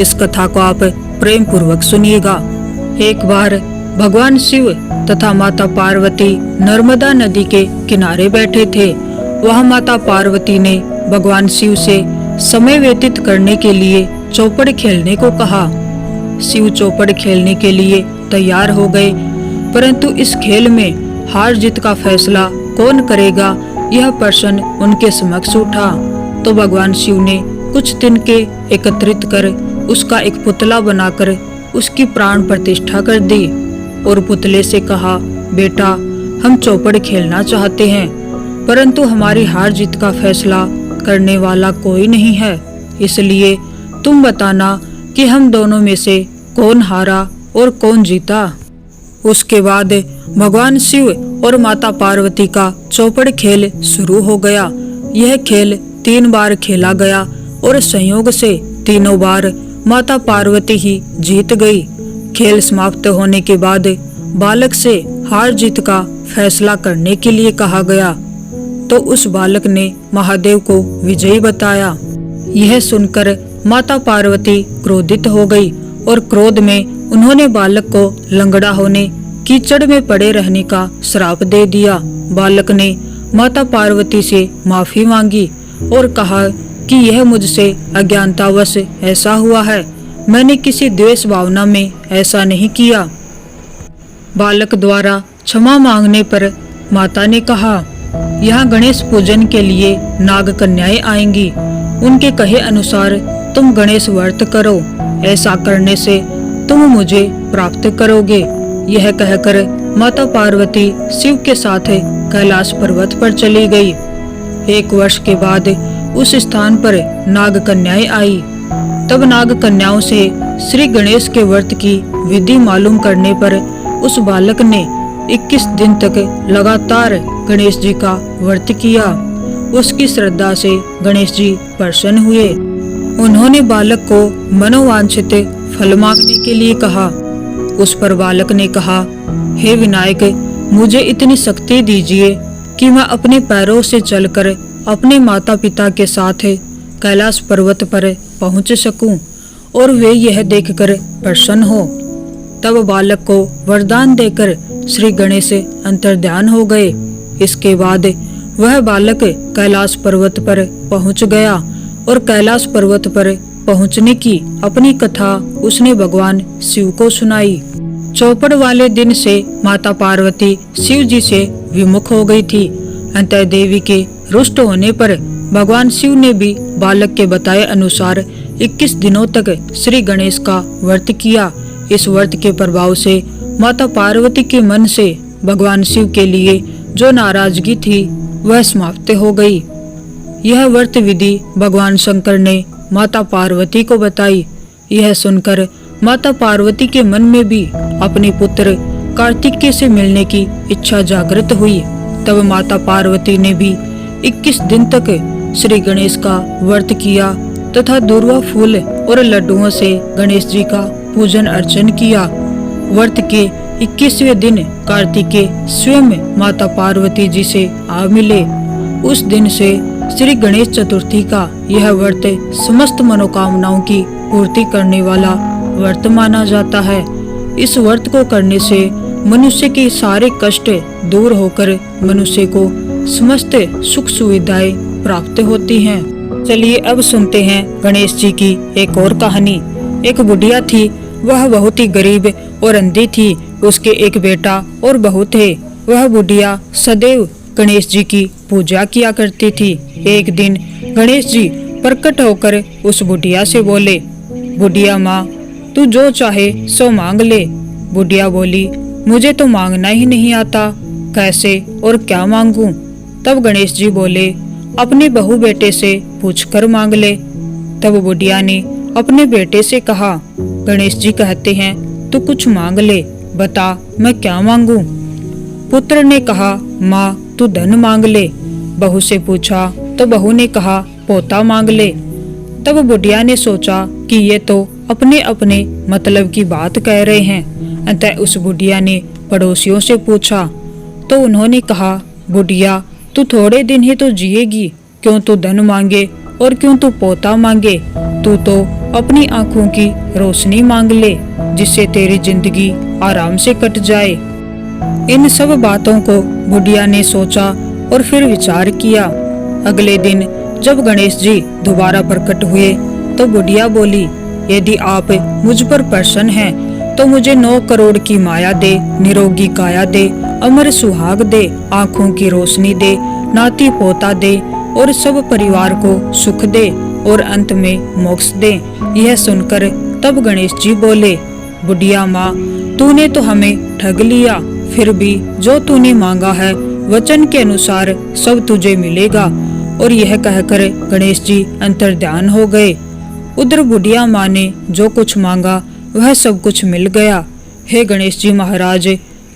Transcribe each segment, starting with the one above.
इस कथा को आप प्रेम पूर्वक सुनिएगा। एक बार भगवान शिव तथा माता पार्वती नर्मदा नदी के किनारे बैठे थे। वह माता पार्वती ने भगवान शिव से समय व्यतीत करने के लिए चौपड़ खेलने को कहा। शिव चौपड़ खेलने के लिए तैयार हो गए, परंतु इस खेल में हार जीत का फैसला कौन करेगा, यह प्रश्न उनके समक्ष उठा। तो भगवान शिव ने कुछ तिनके एकत्रित कर उसका एक पुतला बनाकर उसकी प्राण प्रतिष्ठा कर दी और पुतले से कहा, बेटा, हम चौपड़ खेलना चाहते हैं, परंतु हमारी हार जीत का फैसला करने वाला कोई नहीं है, इसलिए तुम बताना कि हम दोनों में से कौन हारा और कौन जीता। उसके बाद भगवान शिव और माता पार्वती का चौपड़ खेल शुरू हो गया। यह खेल 3 बार खेला गया और संयोग से तीनों बार माता पार्वती ही जीत गई। खेल समाप्त होने के बाद बालक से हार जीत का फैसला करने के लिए कहा गया, तो उस बालक ने महादेव को विजयी बताया। यह सुनकर माता पार्वती क्रोधित हो गई और क्रोध में उन्होंने बालक को लंगड़ा होने, कीचड़ में पड़े रहने का श्राप दे दिया। बालक ने माता पार्वती से माफी मांगी और कहा कि यह मुझसे अज्ञानतावश ऐसा हुआ है, मैंने किसी द्वेष भावना में ऐसा नहीं किया। बालक द्वारा क्षमा मांगने पर माता ने कहा, यहाँ गणेश पूजन के लिए नाग कन्याएं आएंगी, उनके कहे अनुसार तुम गणेश व्रत करो, ऐसा करने से तुम मुझे प्राप्त करोगे। यह कहकर माता पार्वती शिव के साथ कैलाश पर्वत पर चली गई। 1 वर्ष के बाद उस स्थान पर नाग कन्याएं आई। तब नाग कन्याओं से श्री गणेश के व्रत की विधि मालूम करने पर उस बालक ने 21 दिन तक लगातार गणेश जी का व्रत किया। उसकी श्रद्धा से गणेश जी प्रसन्न हुए। उन्होंने बालक को मनोवांछित फल मांगने के लिए कहा। उस पर बालक ने कहा, हे विनायक, मुझे इतनी शक्ति दीजिए कि मैं अपने पैरों से चलकर अपने माता पिता के साथ कैलाश पर्वत पर पहुंच सकूं और वे यह देखकर प्रसन्न हो। तब बालक को वरदान देकर श्री गणेश अंतर्ध्यान हो गए। इसके बाद वह बालक कैलाश पर्वत पर पहुंच गया और कैलाश पर्वत पर पहुंचने की अपनी कथा उसने भगवान शिव को सुनाई। चौपड़ वाले दिन से माता पार्वती शिव जी से विमुख हो गई थी। अंतः देवी के रुष्ट होने पर भगवान शिव ने भी बालक के बताए अनुसार 21 दिनों तक श्री गणेश का व्रत किया। इस व्रत के प्रभाव से माता पार्वती के मन से भगवान शिव के लिए जो नाराजगी थी वह समाप्त हो गई। यह व्रत विधि भगवान शंकर ने माता पार्वती को बताई। यह सुनकर माता पार्वती के मन में भी अपने पुत्र कार्तिकेय से मिलने की इच्छा जागृत हुई। तब माता पार्वती ने भी 21 दिन तक श्री गणेश का व्रत किया तथा दूर्वा फूल और लड्डुओं से गणेश जी का पूजन अर्चन किया। व्रत के 21वें दिन कार्तिकेय स्वयं माता पार्वती जी से आ मिले। उस दिन से श्री गणेश चतुर्थी का यह व्रत समस्त मनोकामनाओं की पूर्ति करने वाला व्रत माना जाता है। इस व्रत को करने से मनुष्य के सारे कष्ट दूर होकर मनुष्य को समस्त सुख सुविधाएं प्राप्त होती हैं। चलिए अब सुनते हैं गणेश जी की एक और कहानी। एक बुढ़िया थी, वह बहुत ही गरीब और अंधी थी। उसके एक बेटा और बहू थे। वह बुढ़िया सदैव गणेश जी की पूजा किया करती थी। एक दिन गणेश जी प्रकट होकर उस बुढ़िया से बोले, बुढ़िया माँ, तू जो चाहे सो मांग ले। बुढ़िया बोली, मुझे तो मांगना ही नहीं आता, कैसे और क्या मांगूं? तब गणेश जी बोले, अपने बहू बेटे से पूछकर मांग ले। तब बुढ़िया ने अपने बेटे से कहा, गणेश जी कहते हैं तू कुछ मांग ले, बता मैं क्या मांगूं? पुत्र ने कहा, माँ तू धन मांग ले। बहू से पूछा तो बहू ने कहा, पोता मांग ले। तब बुढ़िया ने सोचा कि ये तो अपने अपने मतलब की बात कह रहे हैं। अतः उस बुढ़िया ने पड़ोसियों से पूछा तो उन्होंने कहा, बुढ़िया तू थोड़े दिन ही तो जिएगी, क्यों तू धन मांगे और क्यों तू पोता मांगे, तू तो अपनी आंखों की रोशनी मांग ले, जिससे तेरी जिंदगी आराम से कट जाए। इन सब बातों को बुढ़िया ने सोचा और फिर विचार किया। अगले दिन जब गणेश जी दोबारा प्रकट हुए तो बुढ़िया बोली, यदि आप मुझ पर प्रसन्न हैं तो मुझे 9 करोड़ की माया दे, निरोगी काया दे, अमर सुहाग दे, आंखों की रोशनी दे, नाती पोता दे और सब परिवार को सुख दे और अंत में मोक्ष दे। यह सुनकर तब गणेश जी बोले, बुढ़िया माँ, तूने तो हमें ठग लिया, फिर भी जो तूने मांगा है वचन के अनुसार सब तुझे मिलेगा। और यह कहकर गणेश जी अंतर्ध्यान हो गए। उधर बुढ़िया माँ ने जो कुछ मांगा वह सब कुछ मिल गया। हे गणेश जी महाराज,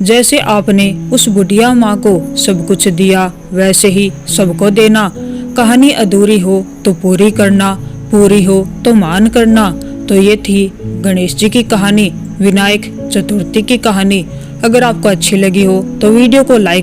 जैसे आपने उस बुढ़िया माँ को सब कुछ दिया वैसे ही सबको देना। कहानी अधूरी हो तो पूरी करना, पूरी हो तो मान करना। तो ये थी गणेश जी की कहानी, विनायक चतुर्थी की कहानी। अगर आपको अच्छी लगी हो तो वीडियो को लाइक